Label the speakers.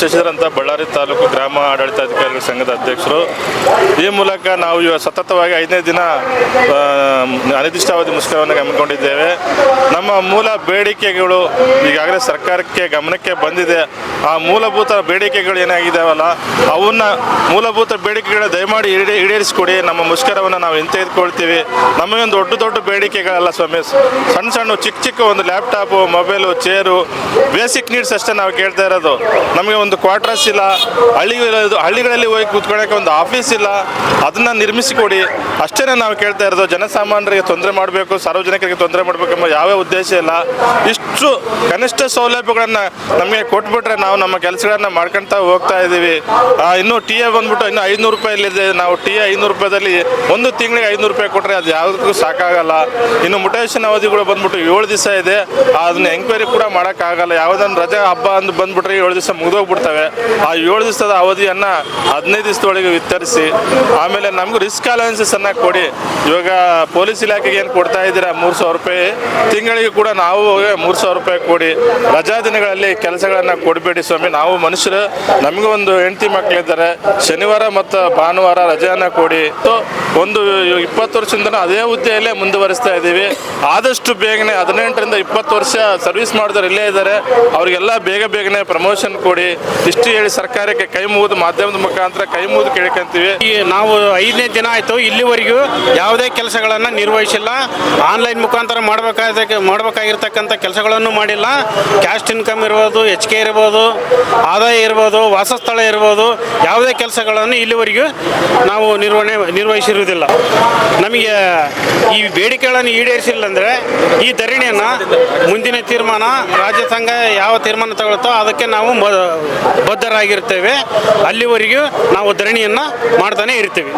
Speaker 1: ಶಶಿಧರ್ ಅಂತ ಬಳ್ಳಾರಿ ತಾಲೂಕು ಗ್ರಾಮ ಆಡಳಿತಾಧಿಕಾರಿಗಳ ಸಂಘದ ಅಧ್ಯಕ್ಷರು. ಈ ಮೂಲಕ ನಾವು ಸತತವಾಗಿ 5ನೇ ದಿನ ಅನಿರ್ದಿಷ್ಟಾವಧಿ ಮುಷ್ಕರವನ್ನು ಹಮ್ಮಿಕೊಂಡಿದ್ದೇವೆ. ನಮ್ಮ ಮೂಲ ಬೇಡಿಕೆಗಳು ಈಗಾಗಲೇ ಸರ್ಕಾರಕ್ಕೆ ಗಮನಕ್ಕೆ ಬಂದಿದೆ. ಆ ಮೂಲಭೂತ ಬೇಡಿಕೆಗಳು ಏನಾಗಿದ್ದಾವಲ್ಲ ಅವನ್ನ ಮೂಲಭೂತ ಬೇಡಿಕೆಗಳ ದಯಮಾಡಿ ಈಡೇರಿಸಿಕೊಡಿ. ನಮ್ಮ ಮುಷ್ಕರವನ್ನು ನಾವು ಹಿಂತೆಗೆದುಕೊಳ್ತೀವಿ. ನಮಗೊಂದು ದೊಡ್ಡ ಬೇಡಿಕೆಗಳಲ್ಲ ಸ್ವಾಮಿ, ಸಣ್ಣ ಚಿಕ್ಕ ಒಂದು laptop, mobile, chair, basic needs ಅಷ್ಟೇ ನಾವು ಕೇಳ್ತಾ ಇರೋದು. ನಮಗೆ ಒಂದು ಕ್ವಾರ್ಟರ್ಸ್ ಇಲ್ಲ, ಹಳ್ಳಿಗಳಲ್ಲಿ ಹೋಗಿ ಕೂತ್ಕೊಳ್ಳೋಕೆ ಒಂದು ಆಫೀಸ್ ಇಲ್ಲ, ಅದನ್ನು ನಿರ್ಮಿಸಿಕೊಡಿ ಅಷ್ಟೇ ನಾವು ಕೇಳ್ತಾ ಇರೋದು. ಜನಸಾಮಾನ್ಯರಿಗೆ ತೊಂದರೆ ಮಾಡಬೇಕು, ಸಾರ್ವಜನಿಕರಿಗೆ ತೊಂದರೆ ಮಾಡಬೇಕೆಂಬ ಯಾವ ಉದ್ದೇಶ ಇಲ್ಲ. ಇಷ್ಟು ಕನಿಷ್ಠ ಸೌಲಭ್ಯಗಳನ್ನು ನಮಗೆ ಕೊಟ್ಬಿಟ್ರೆ ನಾವು ನಮ್ಮ ಕೆಲಸಗಳನ್ನು ಮಾಡ್ಕೊಳ್ತಾ ಹೋಗ್ತಾ ಇದ್ದೀವಿ. ಇನ್ನು ಟಿ ಎ ಬಂದ್ಬಿಟ್ಟು ಇನ್ನು 500 ರೂಪಾಯಿಲಿದೆ. ನಾವು ಟಿ ಎ 500 ರೂಪಾಯಿದಲ್ಲಿ ಒಂದು ತಿಂಗಳಿಗೆ 500 ರೂಪಾಯಿ ಕೊಟ್ಟರೆ ಅದು ಯಾವುದಕ್ಕೂ ಸಾಕಾಗಲ್ಲ. ಇನ್ನು ಮುಟೇಷನ್ ಅವಧಿಗಳು ಬಂದ್ಬಿಟ್ಟು 7 ದಿವಸ ಇದೆ. ಅದನ್ನ ಎಂಕ್ವೈರಿ ಕೂಡ ಮಾಡೋಕ್ಕಾಗಲ್ಲ. ಯಾವುದನ್ನು ರಜೆ ಹಬ್ಬ ಅಂತ ಬಂದ್ಬಿಟ್ರೆ 7 ದಿವಸ ಮುಗಿದೋಗ್ಬಿಡ್ತವೆ. ಆ 7 ದಿವಸದ ಅವಧಿಯನ್ನು 15 ದಿವಸದೊಳಗೆ ವಿತರಿಸಿ. ಆಮೇಲೆ ನಮಗೂ ರಿಸ್ಕ್ ಅಲವೆನ್ಸಸ್ಸನ್ನು ಕೊಡಿ. ಇವಾಗ ಪೊಲೀಸ್ ಇಲಾಖೆಗೆ ಏನು ಕೊಡ್ತಾ ಇದ್ದೀರಾ 3,000 ರೂಪಾಯಿ, ತಿಂಗಳಿಗೆ ಕೂಡ ನಾವು 3,000 ರೂಪಾಯಿ ಕೊಡಿ. ರಜಾ ದಿನಗಳಲ್ಲಿ ಕೆಲಸಗಳನ್ನು ಕೊಡಬೇಡಿ ಸ್ವಾಮಿ. ನಾವು ಮನುಷ್ಯರು, ನಮಗೂ ಒಂದು ಹೆಂಡತಿ ಮಕ್ಕಳಿದ್ದಾರೆ. ಶನಿವಾರ ಮತ್ತು ಭಾನುವಾರ ರಜೆಯನ್ನು ಕೊಡಿ. ಒಂದು 20 ವರ್ಷದಿಂದ ಅದೇ ಹುದ್ದೆಯಲ್ಲೇ ಮುಂದುವರಿಸ್ತಾ ಇದ್ದೀವಿ. ಆದಷ್ಟು ಬೇಗನೆ 18ರಿಂದ 20 ವರ್ಷ ಸರ್ವಿಸ್ ಮಾಡಿದವರು ಇಲ್ಲೇ ಇದ್ದಾರೆ. ಅವರಿಗೆಲ್ಲ ಬೇಗನೆ ಪ್ರಮೋಷನ್ ಕೊಡಿ. ಇಷ್ಟು ಹೇಳಿ ಸರ್ಕಾರಕ್ಕೆ ಕೈ ಮುಗಿದು ಮಾಧ್ಯಮದ ಮುಖಾಂತರ ಕೈ ಮುಗಿದು ಕೇಳ್ಕೊಂತೀವಿ.
Speaker 2: ನಾವು 5ನೇ ದಿನ ಆಯಿತು, ಇಲ್ಲಿವರೆಗೂ ಯಾವುದೇ ಕೆಲಸಗಳನ್ನು ನಿರ್ವಹಿಸಿಲ್ಲ. ಆನ್ಲೈನ್ ಮುಖಾಂತರ ಮಾಡಬೇಕಾಗಿರ್ತಕ್ಕಂಥ ಕೆಲಸಗಳನ್ನು ಮಾಡಿಲ್ಲ. ಕ್ಯಾಸ್ಟ್ ಇನ್ಕಮ್ ಇರ್ಬೋದು, HK ಇರ್ಬೋದು, ಆದಾಯ ಇರ್ಬೋದು, ವಾಸಸ್ಥಳ ಇರ್ಬೋದು, ಯಾವುದೇ ಕೆಲಸಗಳನ್ನು ಇಲ್ಲಿವರೆಗೂ ನಾವು ನಿರ್ವಹಿಸಿರುವುದಿಲ್ಲ. ನಮಗೆ ಈ ಬೇಡಿಕೆಗಳನ್ನು ಈಡೇರಿಸಿಲ್ಲ ಅಂದರೆ ಈ ಧರಣಿಯನ್ನು ಮುಂದಿನ ತೀರ್ಮಾನ ರಾಜ್ಯ ಸಂಘ ಯಾವ ತೀರ್ಮಾನ ತಗೊಳ್ತೋ ಅದಕ್ಕೆ ನಾವು ಬದ್ಧರಾಗಿರ್ತೇವೆ. ಅಲ್ಲಿವರೆಗೂ ನಾವು ಧರಣಿಯನ್ನು ಮಾಡ್ತಾನೆ ಇರ್ತೀವಿ.